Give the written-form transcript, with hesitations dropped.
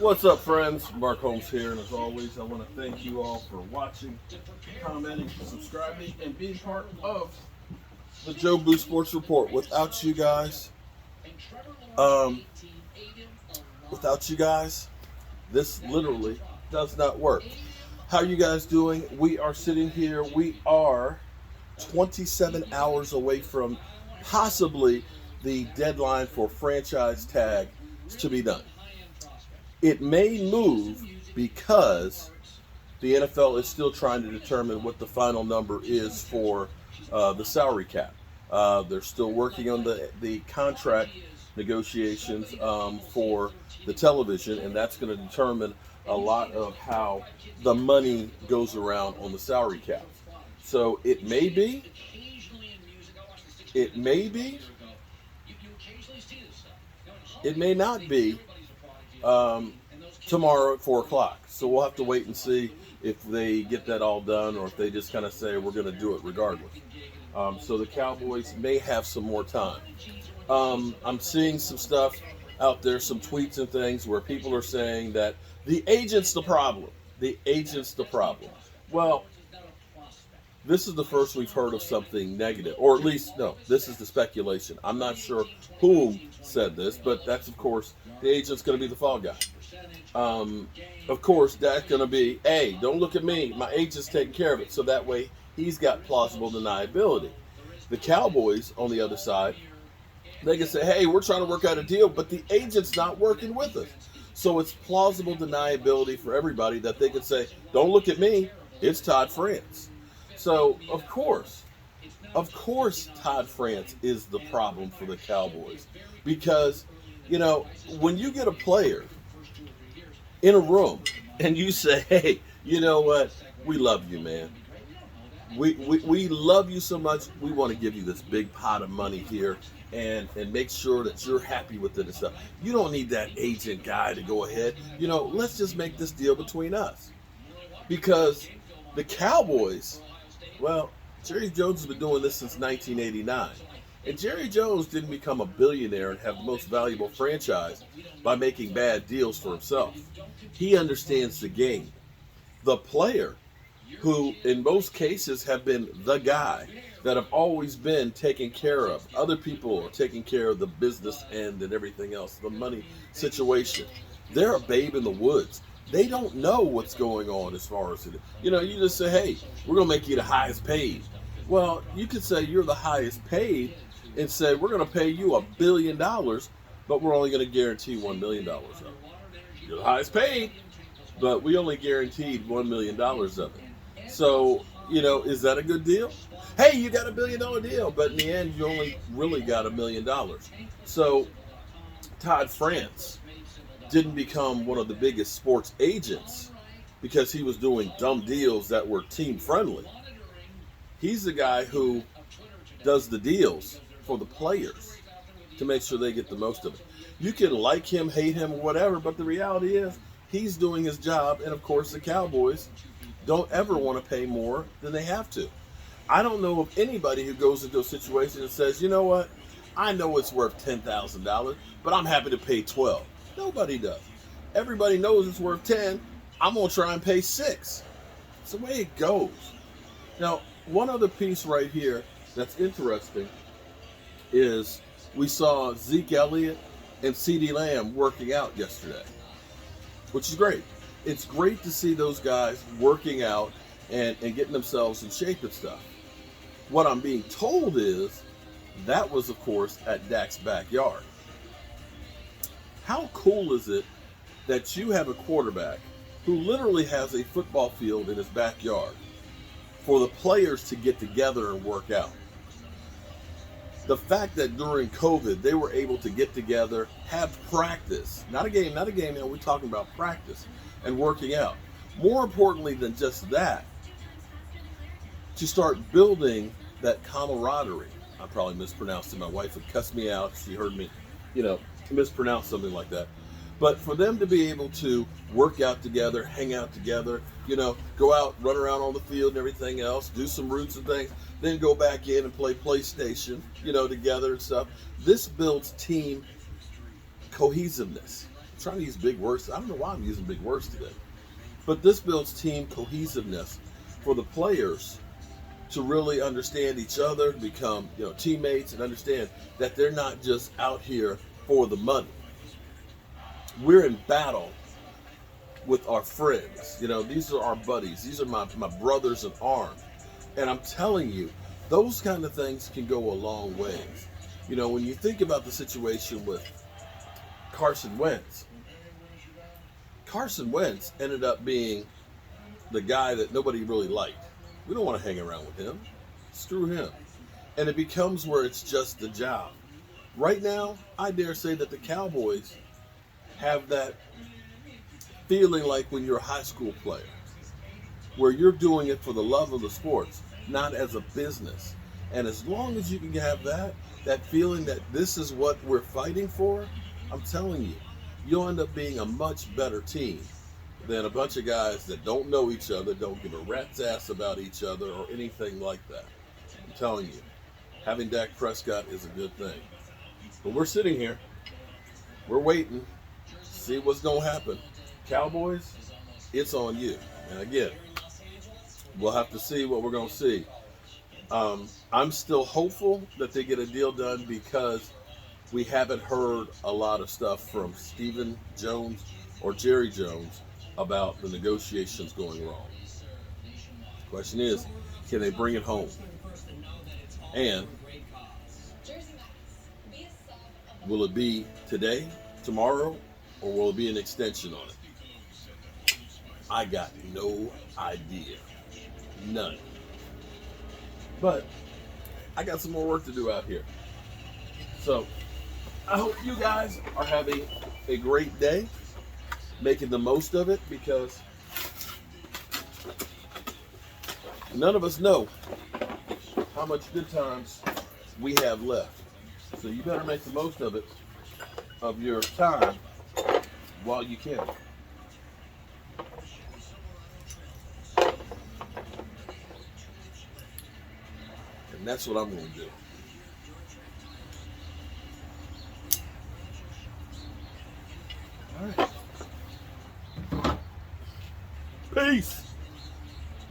What's up, friends? Mark Holmes here, and as always, I want to thank you all for watching, commenting, subscribing, and being part of the Jobu Sports Report. Um, without you guys, this literally does not work. How are you guys doing? We are sitting here. We are 27 hours away from possibly the deadline for franchise tag to be done. It may move because the NFL is still trying to determine what the final number is for the salary cap. They're still working on the contract negotiations for the television, and that's going to determine a lot of how the money goes around on the salary cap. So it may be, it may not be tomorrow at 4 o'clock. So we'll have to wait and see if they get that all done or if they just kind of say we're going to do it regardless. So the Cowboys may have some more time. I'm seeing some stuff out there, some tweets and things where people are saying that the agent's the problem. The agent's the problem. Well, this is the first we've heard of something negative, or at least, no, this is the speculation. I'm not sure who said this, but that's, of course, the agent's going to be the fall guy. Of course, that's going to be, hey, don't look at me. My agent's taking care of it. So that way, he's got plausible deniability. The Cowboys, on the other side, they can say, hey, we're trying to work out a deal, but the agent's not working with us. So it's plausible deniability for everybody that they could say, don't look at me. It's Todd France. So, of course, Todd France is the problem for the Cowboys. Because, you know, when you get a player in a room and you say, hey, you know what? We love you, man. We love you so much. We want to give you this big pot of money here and make sure that you're happy with it and stuff. You don't need that agent guy to go ahead. You know, let's just make this deal between us. Because the Cowboys, well, Jerry Jones has been doing this since 1989. And Jerry Jones didn't become a billionaire and have the most valuable franchise by making bad deals for himself. He understands the game. The player, who in most cases have been the guy that have always been taken care of. Other people are taking care of the business end and everything else, the money situation. They're a babe in the woods. They don't know what's going on as far as it is. You know, you just say, hey, we're going to make you the highest paid. Well, you could say you're the highest paid and say, we're going to pay you $1 billion, but we're only going to guarantee $1 million of it. You're the highest paid, but we only guaranteed $1 million of it. So, you know, is that a good deal? Hey, you got $1 billion deal, but in the end, you only really got $1 million. So, Todd France didn't become one of the biggest sports agents because he was doing dumb deals that were team friendly. He's the guy who does the deals for the players to make sure they get the most of it. You can like him, hate him, whatever, but the reality is he's doing his job. And of course, the Cowboys don't ever want to pay more than they have to. I don't know of anybody who goes into a situation and says, you know what? I know it's worth $10,000, but I'm happy to pay 12. Nobody does. Everybody knows it's worth 10. I'm going to try and pay 6. It's the way it goes. Now, one other piece right here that's interesting is we saw Zeke Elliott and CeeDee Lamb working out yesterday, which is great. It's great to see those guys working out and getting themselves in shape and stuff. What I'm being told is that was, of course, at Dak's backyard. How cool is it that you have a quarterback who literally has a football field in his backyard for the players to get together and work out? The fact that during COVID they were able to get together, have practice, not a game, we're talking about practice and working out. More importantly than just that, to start building that camaraderie. I probably mispronounced it. My wife would cuss me out if she heard me, mispronounce something like that. But for them to be able to work out together, hang out together, go out, run around on the field and everything else, do some routes and things, then go back in and play PlayStation, together and stuff. This builds team cohesiveness. trying to use big words. I don't know why I'm using big words today. But this builds team cohesiveness for the players to really understand each other, become teammates, and understand that they're not just out here for the money. We're in battle with our friends. These are our buddies. These are my brothers in arms. And I'm telling you, those kind of things can go a long ways. When you think about the situation with Carson Wentz ended up being the guy that nobody really liked. We don't want to hang around with him. Screw him. And it becomes where it's just the job. Right now, I dare say that the Cowboys have that feeling like when you're a high school player, where you're doing it for the love of the sports, not as a business. And as long as you can have that feeling that this is what we're fighting for, I'm telling you, you'll end up being a much better team than a bunch of guys that don't know each other, don't give a rat's ass about each other or anything like that. I'm telling you, having Dak Prescott is a good thing. But we're sitting here, we're waiting, see what's going to happen. Cowboys, it's on you. And again, we'll have to see what we're going to see. I'm still hopeful that they get a deal done because we haven't heard a lot of stuff from Stephen Jones or Jerry Jones about the negotiations going wrong. The question is, can they bring it home? And will it be today, tomorrow, or will it be an extension on it? I got no idea. None. But I got some more work to do out here. So I hope you guys are having a great day, making the most of it, because none of us know how much good times we have left. So you better make the most of it, of your time, while you can. And that's what I'm going to do.